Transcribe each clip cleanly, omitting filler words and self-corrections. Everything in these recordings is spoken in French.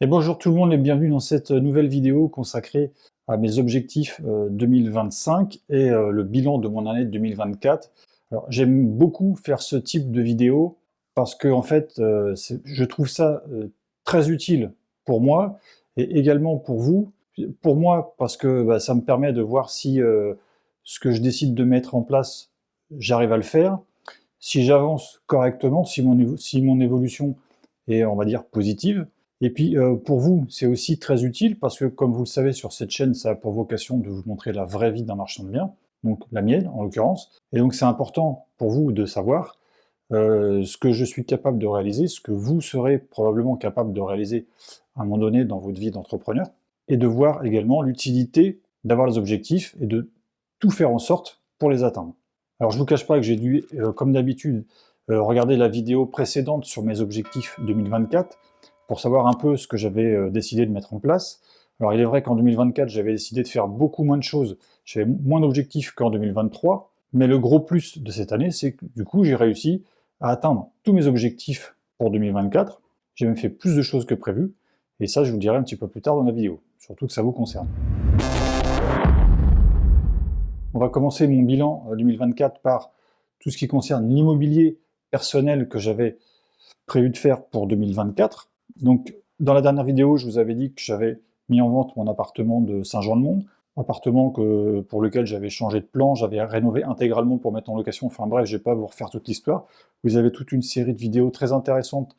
Et bonjour tout le monde et bienvenue dans cette nouvelle vidéo consacrée à mes objectifs 2025 et le bilan de mon année 2024. Alors j'aime beaucoup faire ce type de vidéo parce que en fait je trouve ça très utile pour moi et également pour vous. Pour moi parce que ça me permet de voir si ce que je décide de mettre en place, j'arrive à le faire, si j'avance correctement, si mon évolution est, on va dire, positive. Et puis pour vous, c'est aussi très utile parce que, comme vous le savez, sur cette chaîne, ça a pour vocation de vous montrer la vraie vie d'un marchand de biens, donc la mienne en l'occurrence. Et donc c'est important pour vous de savoir ce que je suis capable de réaliser, ce que vous serez probablement capable de réaliser à un moment donné dans votre vie d'entrepreneur, et de voir également l'utilité d'avoir les objectifs et de tout faire en sorte pour les atteindre. Alors je ne vous cache pas que j'ai dû, comme d'habitude, regarder la vidéo précédente sur mes objectifs 2024 pour savoir un peu ce que j'avais décidé de mettre en place. Alors il est vrai qu'en 2024, j'avais décidé de faire beaucoup moins de choses, j'avais moins d'objectifs qu'en 2023, mais le gros plus de cette année, c'est que du coup, j'ai réussi à atteindre tous mes objectifs pour 2024. J'ai même fait plus de choses que prévu, et ça, je vous le dirai un petit peu plus tard dans la vidéo, surtout que ça vous concerne. On va commencer mon bilan 2024 par tout ce qui concerne l'immobilier personnel que j'avais prévu de faire pour 2024. Donc, dans la dernière vidéo, je vous avais dit que j'avais mis en vente mon appartement de Saint-Jean-de-Mont, appartement pour lequel j'avais changé de plan, j'avais rénové intégralement pour mettre en location. Enfin bref, je ne vais pas vous refaire toute l'histoire. Vous avez toute une série de vidéos très intéressantes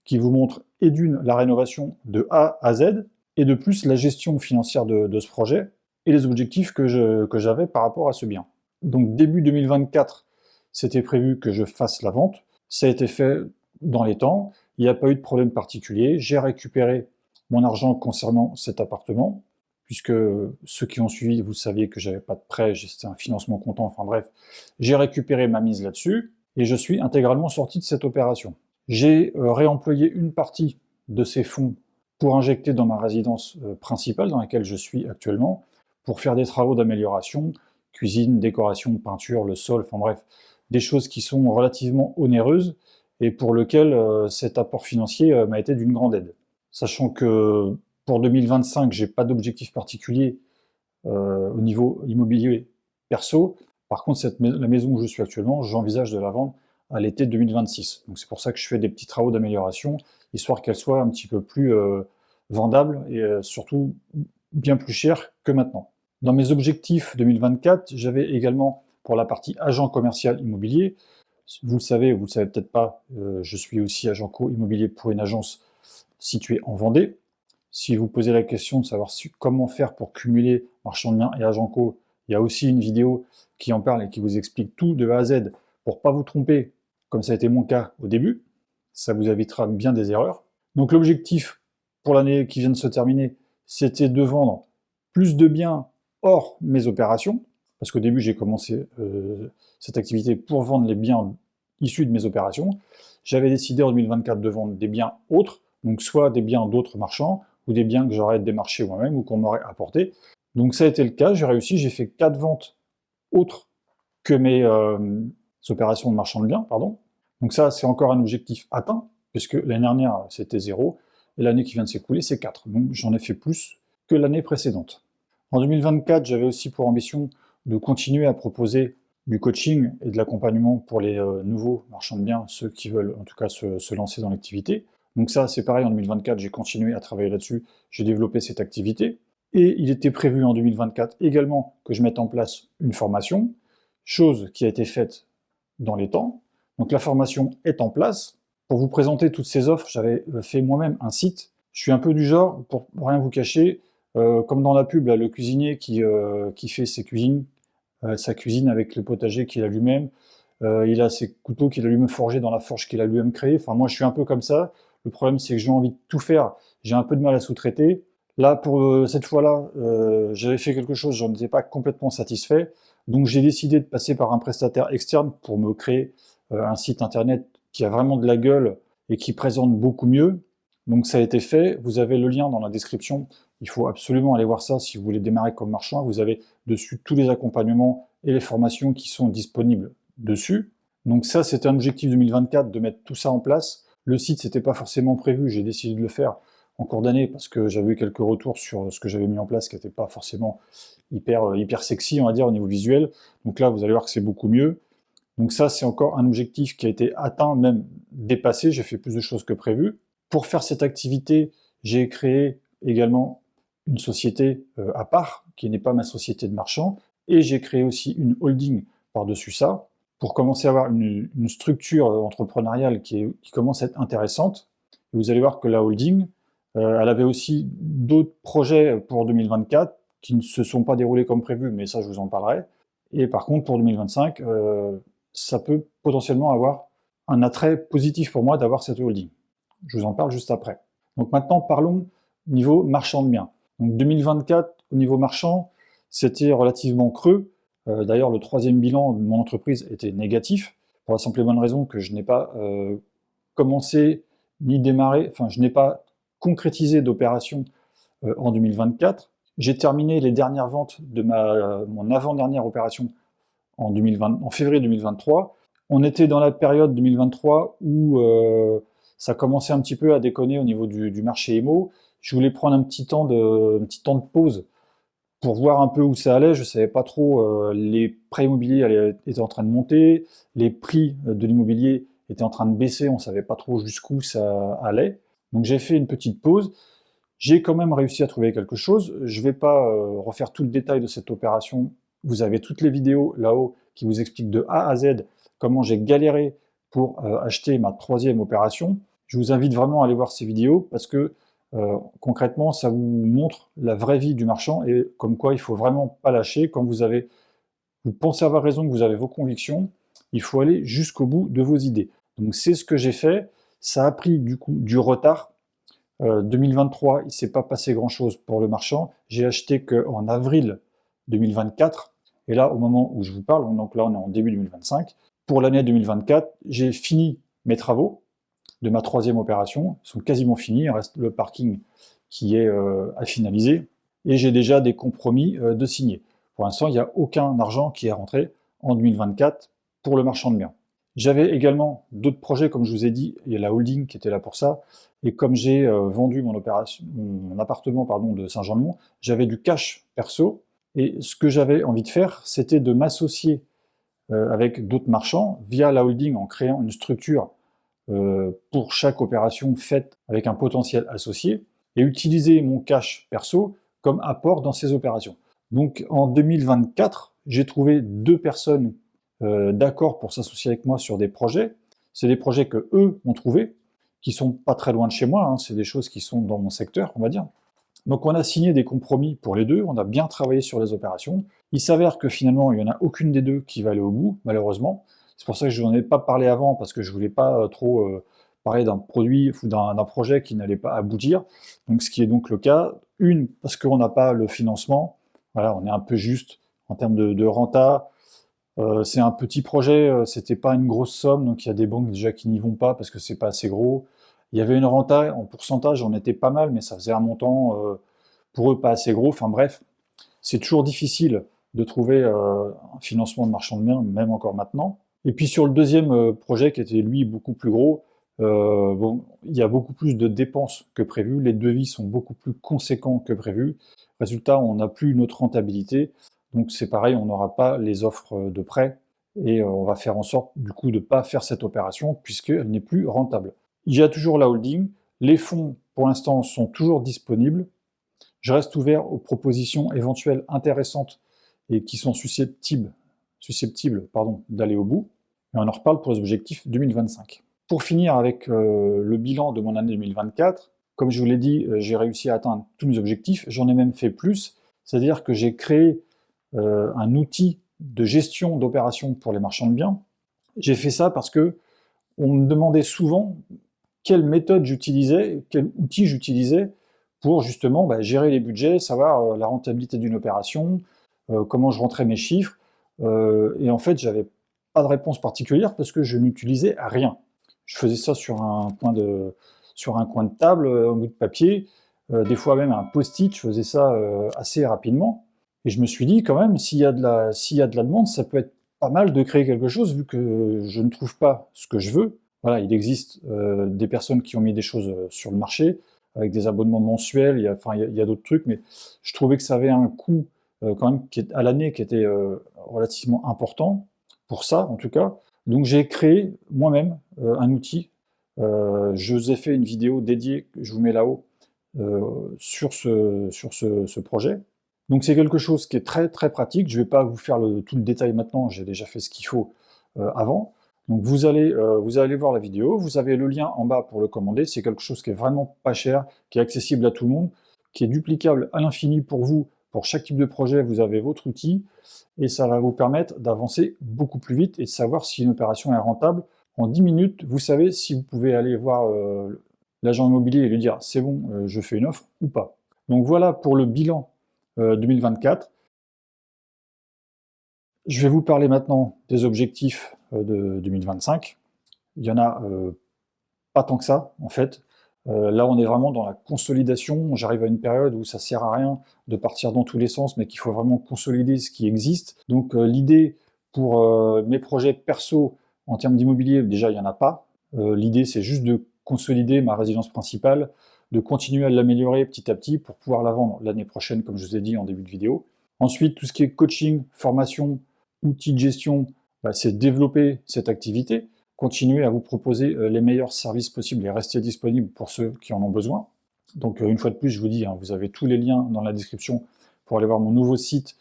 qui vous montrent, et d'une, la rénovation de A à Z, et de plus, la gestion financière de ce projet, et les objectifs que j'avais par rapport à ce bien. Donc début 2024, c'était prévu que je fasse la vente. Ça a été fait dans les temps. Il n'y a pas eu de problème particulier. J'ai récupéré mon argent concernant cet appartement, puisque ceux qui ont suivi, vous saviez que j'avais pas de prêt, c'était un financement comptant, enfin bref. J'ai récupéré ma mise là-dessus, et je suis intégralement sorti de cette opération. J'ai réemployé une partie de ces fonds pour injecter dans ma résidence principale, dans laquelle je suis actuellement, pour faire des travaux d'amélioration, cuisine, décoration, peinture, le sol, enfin bref, des choses qui sont relativement onéreuses et pour lesquelles cet apport financier m'a été d'une grande aide. Sachant que pour 2025, j'ai pas d'objectif particulier au niveau immobilier perso. Par contre, la maison où je suis actuellement, j'envisage de la vendre à l'été 2026. Donc c'est pour ça que je fais des petits travaux d'amélioration, histoire qu'elle soit un petit peu plus vendable et surtout bien plus chère que maintenant. Dans mes objectifs 2024, j'avais également pour la partie agent commercial immobilier, vous le savez ou vous le savez peut-être pas, je suis aussi agent co-immobilier pour une agence située en Vendée. Si vous posez la question de savoir comment faire pour cumuler marchand de biens et agent co, il y a aussi une vidéo qui en parle et qui vous explique tout de A à Z pour pas vous tromper, comme ça a été mon cas au début. Ça vous évitera bien des erreurs. Donc l'objectif pour l'année qui vient de se terminer, c'était de vendre plus de biens hors mes opérations, parce qu'au début j'ai commencé cette activité pour vendre les biens issus de mes opérations. J'avais décidé en 2024 de vendre des biens autres, donc soit des biens d'autres marchands, ou des biens que j'aurais démarchés moi-même ou qu'on m'aurait apporté. Donc ça a été le cas, j'ai réussi, j'ai fait 4 ventes autres que mes opérations de marchand de biens, pardon. Donc ça, c'est encore un objectif atteint, puisque l'année dernière, c'était 0, et l'année qui vient de s'écouler, c'est 4. Donc j'en ai fait plus que l'année précédente. En 2024, j'avais aussi pour ambition de continuer à proposer du coaching et de l'accompagnement pour les nouveaux marchands de biens, ceux qui veulent en tout cas se lancer dans l'activité. Donc ça, c'est pareil, en 2024, j'ai continué à travailler là-dessus, j'ai développé cette activité. Et il était prévu en 2024 également que je mette en place une formation, chose qui a été faite dans les temps. Donc la formation est en place. Pour vous présenter toutes ces offres, j'avais fait moi-même un site. Je suis un peu du genre, pour rien vous cacher, comme dans la pub, là, le cuisinier qui fait ses cuisines, sa cuisine avec le potager qu'il a lui-même. Il a ses couteaux qu'il a lui-même forgés dans la forge qu'il a lui-même créée. Enfin, moi, je suis un peu comme ça. Le problème, c'est que j'ai envie de tout faire. J'ai un peu de mal à sous-traiter. Là, pour cette fois-là, j'avais fait quelque chose, j'en étais pas complètement satisfait. Donc, j'ai décidé de passer par un prestataire externe pour me créer un site internet qui a vraiment de la gueule et qui présente beaucoup mieux. Donc, ça a été fait. Vous avez le lien dans la description. Il faut absolument aller voir ça si vous voulez démarrer comme marchand. Vous avez dessus tous les accompagnements et les formations qui sont disponibles dessus. Donc ça, c'était un objectif 2024, de mettre tout ça en place. Le site, c'était pas forcément prévu, j'ai décidé de le faire en cours d'année parce que j'avais eu quelques retours sur ce que j'avais mis en place qui n'était pas forcément hyper sexy, on va dire, au niveau visuel. Donc là, vous allez voir que c'est beaucoup mieux. Donc ça, c'est encore un objectif qui a été atteint, même dépassé. J'ai fait plus de choses que prévu. Pour faire cette activité, j'ai créé également une société à part, qui n'est pas ma société de marchand, et j'ai créé aussi une holding par-dessus ça, pour commencer à avoir une structure entrepreneuriale qui commence à être intéressante. Et vous allez voir que la holding, elle avait aussi d'autres projets pour 2024 qui ne se sont pas déroulés comme prévu, mais ça je vous en parlerai. Et par contre pour 2025, ça peut potentiellement avoir un attrait positif pour moi d'avoir cette holding. Je vous en parle juste après. Donc maintenant parlons niveau marchand de biens. Donc 2024 au niveau marchand, c'était relativement creux. D'ailleurs le troisième bilan de mon entreprise était négatif, pour la simple et bonne raison que je n'ai pas commencé ni démarré, enfin je n'ai pas concrétisé d'opération en 2024. J'ai terminé les dernières ventes de mon avant-dernière opération en février 2023. On était dans la période 2023 où ça commençait un petit peu à déconner au niveau du marché IMO. Je voulais prendre un petit temps de pause pour voir un peu où ça allait. Je ne savais pas trop, les prêts immobiliers étaient en train de monter, les prix de l'immobilier étaient en train de baisser, on ne savait pas trop jusqu'où ça allait. Donc j'ai fait une petite pause. J'ai quand même réussi à trouver quelque chose. Je ne vais pas refaire tout le détail de cette opération. Vous avez toutes les vidéos là-haut qui vous expliquent de A à Z comment j'ai galéré pour acheter ma troisième opération. Je vous invite vraiment à aller voir ces vidéos parce que concrètement, ça vous montre la vraie vie du marchand et comme quoi il ne faut vraiment pas lâcher. Quand vous pensez avoir raison, que vous avez vos convictions, il faut aller jusqu'au bout de vos idées. Donc c'est ce que j'ai fait. Ça a pris du coup du retard. 2023, il ne s'est pas passé grand-chose pour le marchand. J'ai acheté qu'en avril 2024. Et là, au moment où je vous parle, donc là on est en début 2025, pour l'année 2024, j'ai fini mes travaux de ma troisième opération. Ils sont quasiment finis, il reste le parking qui est à finaliser. Et j'ai déjà des compromis de signer. Pour l'instant, il n'y a aucun argent qui est rentré en 2024 pour le marchand de biens. J'avais également d'autres projets, comme je vous ai dit, il y a la holding qui était là pour ça. Et comme j'ai vendu mon appartement de Saint-Jean-de-Mont, j'avais du cash perso. Et ce que j'avais envie de faire, c'était de m'associer avec d'autres marchands via la holding en créant une structure pour chaque opération faite avec un potentiel associé et utiliser mon cash perso comme apport dans ces opérations. Donc en 2024, j'ai trouvé 2 personnes d'accord pour s'associer avec moi sur des projets. C'est des projets que eux ont trouvés, qui sont pas très loin de chez moi, hein, c'est des choses qui sont dans mon secteur, on va dire. Donc on a signé des compromis pour les deux, on a bien travaillé sur les opérations. Il s'avère que finalement, il n'y en a aucune des deux qui va aller au bout, malheureusement. C'est pour ça que je n'en ai pas parlé avant, parce que je voulais pas trop parler d'un produit ou d'un projet qui n'allait pas aboutir. Donc ce qui est donc le cas. Une, parce qu'on n'a pas le financement. Voilà, on est un peu juste en termes de renta. C'est un petit projet, c'était pas une grosse somme, donc il y a des banques déjà qui n'y vont pas parce que c'est pas assez gros. Il y avait une renta, en pourcentage, on était pas mal, mais ça faisait un montant pour eux pas assez gros. Enfin bref, c'est toujours difficile de trouver un financement de marchand de biens, même encore maintenant. Et puis sur le deuxième projet, qui était lui beaucoup plus gros, bon, il y a beaucoup plus de dépenses que prévu, les devis sont beaucoup plus conséquents que prévu. Résultat, on n'a plus notre rentabilité. Donc c'est pareil, on n'aura pas les offres de prêt et on va faire en sorte du coup de ne pas faire cette opération puisqu'elle n'est plus rentable. Il y a toujours la holding, les fonds pour l'instant sont toujours disponibles. Je reste ouvert aux propositions éventuelles intéressantes et qui sont susceptibles d'aller au bout. Et on en reparle pour les objectifs 2025. Pour finir avec le bilan de mon année 2024, comme je vous l'ai dit, j'ai réussi à atteindre tous mes objectifs, j'en ai même fait plus, c'est-à-dire que j'ai créé un outil de gestion d'opérations pour les marchands de biens. J'ai fait ça parce que on me demandait souvent quelle méthode j'utilisais, quel outil j'utilisais pour justement gérer les budgets, savoir la rentabilité d'une opération, comment je rentrais mes chiffres. Et en fait, j'avais pas de réponse particulière parce que je n'utilisais rien. Je faisais ça sur un coin de table, un bout de papier, des fois même un post-it, je faisais ça assez rapidement. Et je me suis dit, quand même, s'il y a de la demande, ça peut être pas mal de créer quelque chose, vu que je ne trouve pas ce que je veux. Voilà, il existe des personnes qui ont mis des choses sur le marché. avec des abonnements mensuels, il y a d'autres trucs, mais je trouvais que ça avait un coût quand même à l'année qui était relativement important, pour ça en tout cas. Donc j'ai créé moi-même un outil. Je vous ai fait une vidéo dédiée, que je vous mets là-haut, sur ce projet. Donc c'est quelque chose qui est très très pratique. Je ne vais pas vous faire tout le détail maintenant, j'ai déjà fait ce qu'il faut avant. Donc vous allez voir la vidéo, vous avez le lien en bas pour le commander. C'est quelque chose qui est vraiment pas cher, qui est accessible à tout le monde, qui est duplicable à l'infini pour vous. Pour chaque type de projet, vous avez votre outil et ça va vous permettre d'avancer beaucoup plus vite et de savoir si une opération est rentable. En 10 minutes, vous savez si vous pouvez aller voir l'agent immobilier et lui dire c'est bon, je fais une offre ou pas. Donc voilà pour le bilan 2024. Je vais vous parler maintenant des objectifs de 2025. Il n'y en a pas tant que ça, en fait. Là, on est vraiment dans la consolidation. J'arrive à une période où ça ne sert à rien de partir dans tous les sens, mais qu'il faut vraiment consolider ce qui existe. Donc l'idée pour mes projets perso en termes d'immobilier, déjà, il n'y en a pas. L'idée, c'est juste de consolider ma résidence principale, de continuer à l'améliorer petit à petit pour pouvoir la vendre l'année prochaine, comme je vous ai dit en début de vidéo. Ensuite, tout ce qui est coaching, formation, outils de gestion, c'est développer cette activité, continuer à vous proposer les meilleurs services possibles et rester disponible pour ceux qui en ont besoin. Donc une fois de plus, je vous dis, vous avez tous les liens dans la description pour aller voir mon nouveau site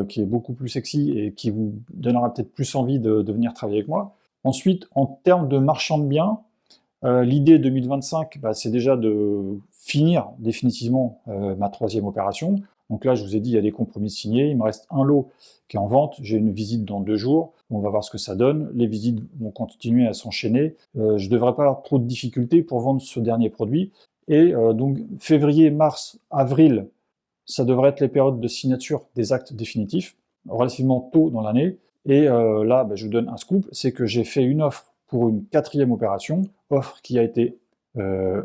qui est beaucoup plus sexy et qui vous donnera peut-être plus envie de venir travailler avec moi. Ensuite, en termes de marchand de biens, l'idée 2025, c'est déjà de finir définitivement ma 3e opération. Donc là, je vous ai dit, il y a des compromis signés. Il me reste un lot qui est en vente. J'ai une visite dans 2 jours. On va voir ce que ça donne. Les visites vont continuer à s'enchaîner. Je ne devrais pas avoir trop de difficultés pour vendre ce dernier produit. Et donc, février, mars, avril, ça devrait être les périodes de signature des actes définitifs, relativement tôt dans l'année. Et là, je vous donne un scoop, c'est que j'ai fait une offre pour une 4e opération, offre qui a été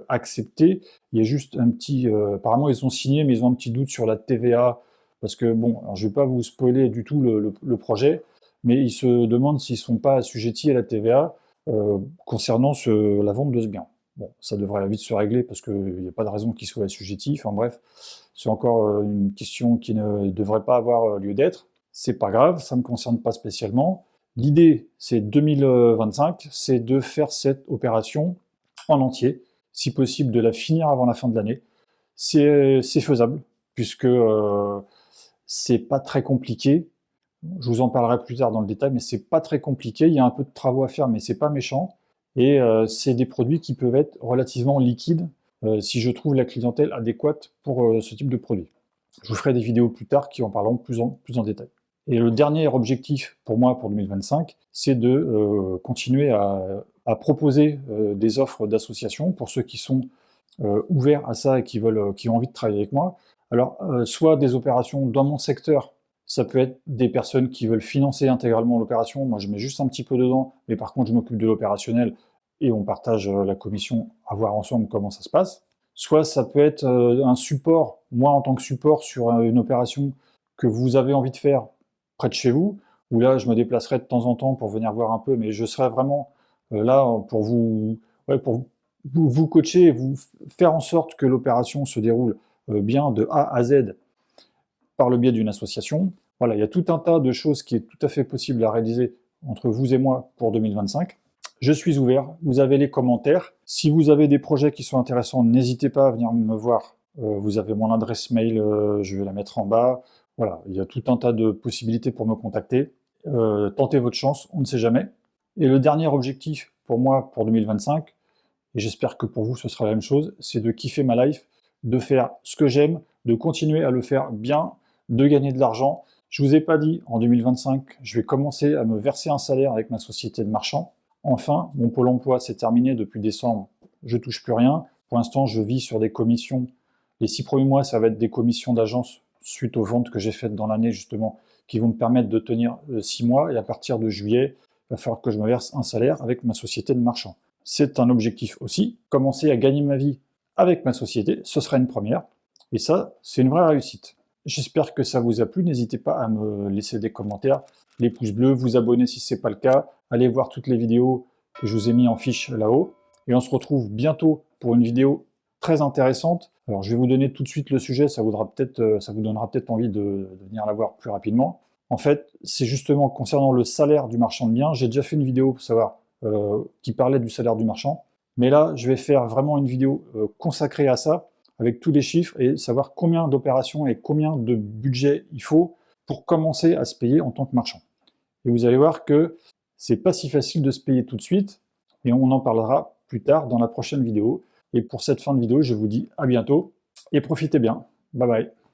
acceptée. Il y a juste un petit... apparemment, ils ont signé, mais ils ont un petit doute sur la TVA, parce que, bon, alors je ne vais pas vous spoiler du tout le projet, mais ils se demandent s'ils ne sont pas assujettis à la TVA concernant la vente de ce bien. Bon, ça devrait vite se régler, parce qu'il n'y a pas de raison qu'ils soient assujettis. Enfin bref, c'est encore une question qui ne devrait pas avoir lieu d'être. C'est pas grave, ça ne me concerne pas spécialement. L'idée, c'est 2025, c'est de faire cette opération en entier, si possible de la finir avant la fin de l'année. C'est faisable, puisque c'est pas très compliqué. Je vous en parlerai plus tard dans le détail, mais c'est pas très compliqué. Il y a un peu de travaux à faire, mais c'est pas méchant. Et c'est des produits qui peuvent être relativement liquides si je trouve la clientèle adéquate pour ce type de produit. Je vous ferai des vidéos plus tard qui en parleront plus en détail. Et le dernier objectif pour moi pour 2025, c'est de continuer à proposer des offres d'association pour ceux qui sont ouverts à ça et qui ont envie de travailler avec moi. Alors, soit des opérations dans mon secteur, ça peut être des personnes qui veulent financer intégralement l'opération. Moi, je mets juste un petit peu dedans, mais par contre, je m'occupe de l'opérationnel et on partage la commission à voir ensemble comment ça se passe. Soit ça peut être un support, moi en tant que support sur une opération que vous avez envie de faire près de chez vous, où là, je me déplacerai de temps en temps pour venir voir un peu, mais je serai vraiment là pour vous coacher et vous faire en sorte que l'opération se déroule bien de A à Z par le biais d'une association. Voilà, il y a tout un tas de choses qui est tout à fait possible à réaliser entre vous et moi pour 2025. Je suis ouvert, vous avez les commentaires. Si vous avez des projets qui sont intéressants, n'hésitez pas à venir me voir. Vous avez mon adresse mail, je vais la mettre en bas. Voilà, il y a tout un tas de possibilités pour me contacter. Tentez votre chance, on ne sait jamais. Et le dernier objectif pour moi, pour 2025, et j'espère que pour vous ce sera la même chose, c'est de kiffer ma life, de faire ce que j'aime, de continuer à le faire bien, de gagner de l'argent. Je ne vous ai pas dit, en 2025, je vais commencer à me verser un salaire avec ma société de marchand. Enfin, mon pôle emploi s'est terminé depuis décembre, je ne touche plus rien. Pour l'instant, je vis sur des commissions. Les 6 premiers mois, ça va être des commissions d'agence suite aux ventes que j'ai faites dans l'année, justement, qui vont me permettre de tenir 6 mois. Et à partir de juillet, il va falloir que je me verse un salaire avec ma société de marchand. C'est un objectif aussi, commencer à gagner ma vie avec ma société, ce sera une première. Et ça, c'est une vraie réussite. J'espère que ça vous a plu. N'hésitez pas à me laisser des commentaires, les pouces bleus, vous abonner si ce n'est pas le cas. Allez voir toutes les vidéos que je vous ai mis en fiche là-haut. Et on se retrouve bientôt pour une vidéo très intéressante. Alors je vais vous donner tout de suite le sujet, ça vous donnera peut-être envie de venir la voir plus rapidement. En fait, c'est justement concernant le salaire du marchand de biens. J'ai déjà fait une vidéo pour savoir qui parlait du salaire du marchand. Mais là, je vais faire vraiment une vidéo consacrée à ça, avec tous les chiffres et savoir combien d'opérations et combien de budget il faut pour commencer à se payer en tant que marchand. Et vous allez voir que c'est pas si facile de se payer tout de suite, et on en parlera plus tard dans la prochaine vidéo. Et pour cette fin de vidéo, je vous dis à bientôt et profitez bien. Bye bye.